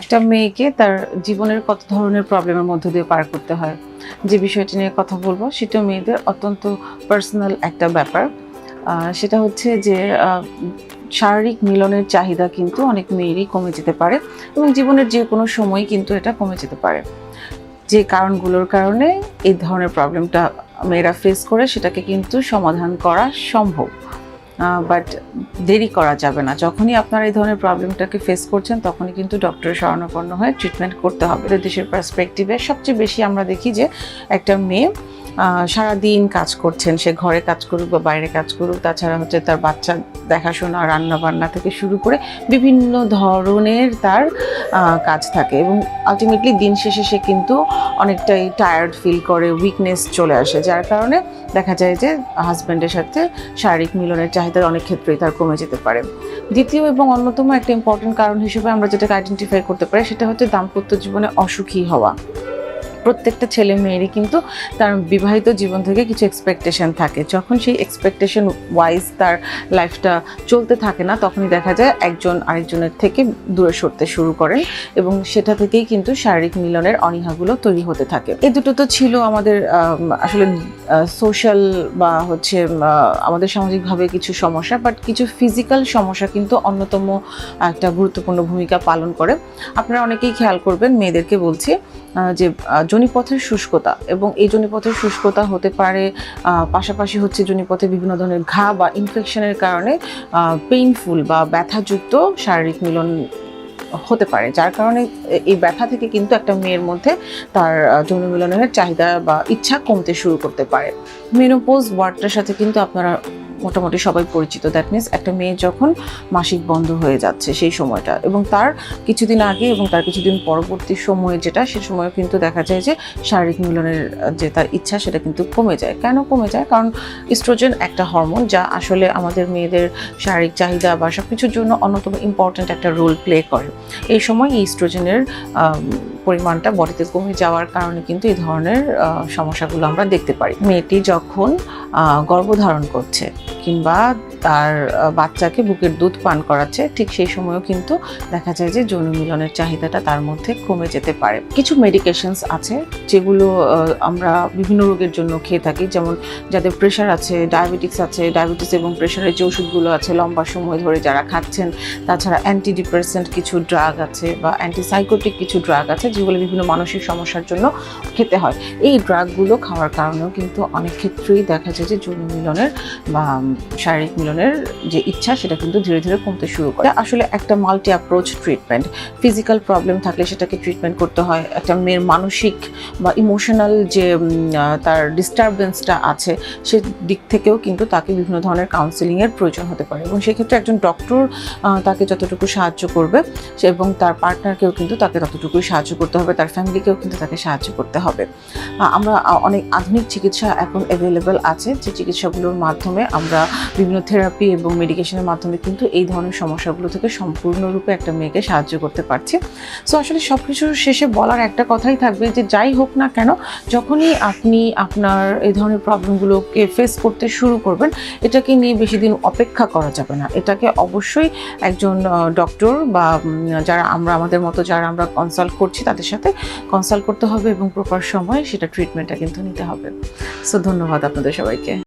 একটা মেয়েকে তার জীবনের কত ধরনের প্রবলেমের মধ্য দিয়ে পার করতে হয়, যে বিষয়টি নিয়ে কথা বলবো সেটা মেয়েদের অত্যন্ত পার্সোনাল একটা ব্যাপার। সেটা হচ্ছে যে শারীরিক মিলনের চাহিদা কিন্তু অনেক মেয়েরই কমে যেতে পারে এবং জীবনের যে কোনো সময় কিন্তু এটা কমে যেতে পারে। যে কারণগুলোর কারণে এই ধরনের প্রবলেমটা মেয়েরা ফেস করে সেটাকে কিন্তু সমাধান করা সম্ভব, বাট দেরি করা যাবে না। যখনই আপনারা এই ধরনের প্রবলেমটাকে ফেস করছেন তখনই কিন্তু ডক্টরের শরণাপন্ন হয়ে ট্রিটমেন্ট করতে হবে। দেশের পার্সপেক্টিভে সবচেয়ে বেশি আমরা দেখি যে একটা মেয়ে সারাদিন কাজ করছেন, সে ঘরে কাজ করুক বা বাইরে কাজ করুক, তাছাড়া হচ্ছে তার বাচ্চা দেখাশোনা, রান্না বান্না থেকে শুরু করে বিভিন্ন ধরনের তার কাজ থাকে এবং আলটিমেটলি দিন শেষে সে কিন্তু অনেকটাই টায়ার্ড ফিল করে, উইকনেস চলে আসে, যার কারণে দেখা যায় যে হাজব্যান্ডের সাথে শারীরিক মিলনের চাহিদা অনেক ক্ষেত্রেই তার কমে যেতে পারে। দ্বিতীয় এবং অন্যতম একটা ইম্পর্টেন্ট কারণ হিসেবে আমরা যেটাকে আইডেন্টিফাই করতে পারি সেটা হচ্ছে দাম্পত্য জীবনে অসুখী হওয়া। প্রত্যেকটা ছেলে মেয়েরই কিন্তু তার বিবাহিত জীবন থেকে কিছু এক্সপেকটেশন থাকে। যখন সেই এক্সপেকটেশন ওয়াইজ তার লাইফটা চলতে থাকে না, তখনই দেখা যায় একজন আরেকজনের থেকে দূরে সরতে শুরু করেন এবং সেটা থেকেই কিন্তু শারীরিক মিলনের অনীহাগুলো তৈরি হতে থাকে। এই দুটো তো ছিল আমাদের আসলে সোশ্যাল বা হচ্ছে আমাদের সামাজিকভাবে কিছু সমস্যা, বাট কিছু ফিজিক্যাল সমস্যা কিন্তু অন্যতম একটা গুরুত্বপূর্ণ ভূমিকা পালন করে। আপনারা অনেকেই খেয়াল করবেন, মেয়েদেরকে বলছি, যে যোনিপথের শুষ্কতা, এবং এই যোনিপথের শুষ্কতা হতে পারে পাশাপাশি হচ্ছে যোনিপথে বিভিন্ন ধরনের ঘা বা ইনফেকশনের কারণে পেইনফুল বা ব্যথাযুক্ত শারীরিক মিলন হতে পারে, যার কারণে এই ব্যথা থেকে কিন্তু একটা মেয়ের মধ্যে তার যৌন মিলনের চাহিদা বা ইচ্ছা কমতে শুরু করতে পারে। মেনোপজ ওয়ার্ডটার সাথে কিন্তু আপনারা মোটামুটি সবাই পরিচিত। দ্যাট মিনস একটা মেয়ে যখন মাসিক বন্ধ হয়ে যাচ্ছে সেই সময়টা, এবং তার কিছুদিন আগে এবং তার কিছুদিন পরবর্তী সময়ে যেটা, সে সময় কিন্তু দেখা যায় যে শারীরিক মিলনের যে তার ইচ্ছা সেটা কিন্তু কমে যায়। কেন কমে যায়? কারণ ইস্ট্রোজেন একটা হরমোন যা আসলে আমাদের মেয়েদের শারীরিক চাহিদা বা সব কিছুর জন্য অন্যতম ইম্পর্ট্যান্ট একটা রোল প্লে করে। এই সময় এই ইস্ট্রোজেনের পরিমাণটা বডিতে কমে যাওয়ার কারণে কিন্তু এই ধরনের সমস্যাগুলো আমরা দেখতে পারি। মেয়েটি যখন গর্ভধারণ করছে কিংবা তার বাচ্চাকে বুকের দুধ পান করাচ্ছে, ঠিক সেই সময়ও কিন্তু দেখা যায় যে যৌন মিলনের চাহিদাটা তার মধ্যে কমে যেতে পারে। কিছু মেডিকেশনস আছে যেগুলো আমরা বিভিন্ন রোগের জন্য খেয়ে থাকি, যেমন যাদের প্রেশার আছে, ডায়াবেটিস এবং প্রেশারের যে ওষুধগুলো আছে লম্বা সময় ধরে যারা খাচ্ছেন, তাছাড়া অ্যান্টিডিপ্রেসেন্ট কিছু ড্রাগ আছে বা অ্যান্টিসাইকোটিক কিছু ড্রাগ আছে যেগুলো বিভিন্ন মানসিক সমস্যার জন্য খেতে হয়। এই ড্রাগগুলো খাওয়ার কারণেও কিন্তু অনেক ক্ষেত্রেই দেখা যায় যে যৌন মিলনের বা শারীরিক মিলনের যে ইচ্ছা সেটা কিন্তু ধীরে ধীরে কমতে শুরু করে। আসলে একটা multi approach treatment. Physical problem থাকলে সেটাকে ট্রিটমেন্ট করতে হয়, একটা মেয়ের মানসিক বা ইমোশনাল যে তার ডিস্টারবেন্সটা আছে সে দিক থেকেও কিন্তু তাকে বিভিন্ন ধরনের কাউন্সেলিংয়ের প্রয়োজন হতে পারে, এবং সেক্ষেত্রে একজন ডক্টর তাকে যতটুকু সাহায্য করবে এবং তার পার্টনারকেও কিন্তু তাকে ততটুকুই সাহায্য করতে হবে, তার ফ্যামিলিকেও কিন্তু তাকে সাহায্য করতে হবে। আমরা অনেক আধুনিক চিকিৎসা এখন অ্যাভেলেবেল আছে, যে চিকিৎসাগুলোর মাধ্যমে আমরা বিভিন্ন থেরাপি এবং মেডিকেশনের মাধ্যমে কিন্তু এই ধরনের সমস্যাগুলো থেকে সম্পূর্ণরূপে একটা মেয়েকে সাহায্য করতে পারছি। সো আসলে সব কিছুর শেষে বলার একটা কথাই থাকবে যে যাই হোক না কেন, যখনই আপনি আপনার এই ধরনের প্রবলেমগুলোকে ফেস করতে শুরু করবেন, এটাকে নিয়ে বেশি দিন অপেক্ষা করা যাবে না। এটাকে অবশ্যই একজন ডক্টর বা যারা আমাদের মতো যারা আমরা কনসাল্ট করছি তাদের সাথে কনসাল্ট করতে হবে এবং প্রপার সময়ে সেটা ট্রিটমেন্টটা কিন্তু নিতে হবে। সো ধন্যবাদ আপনাদের সবাইকে।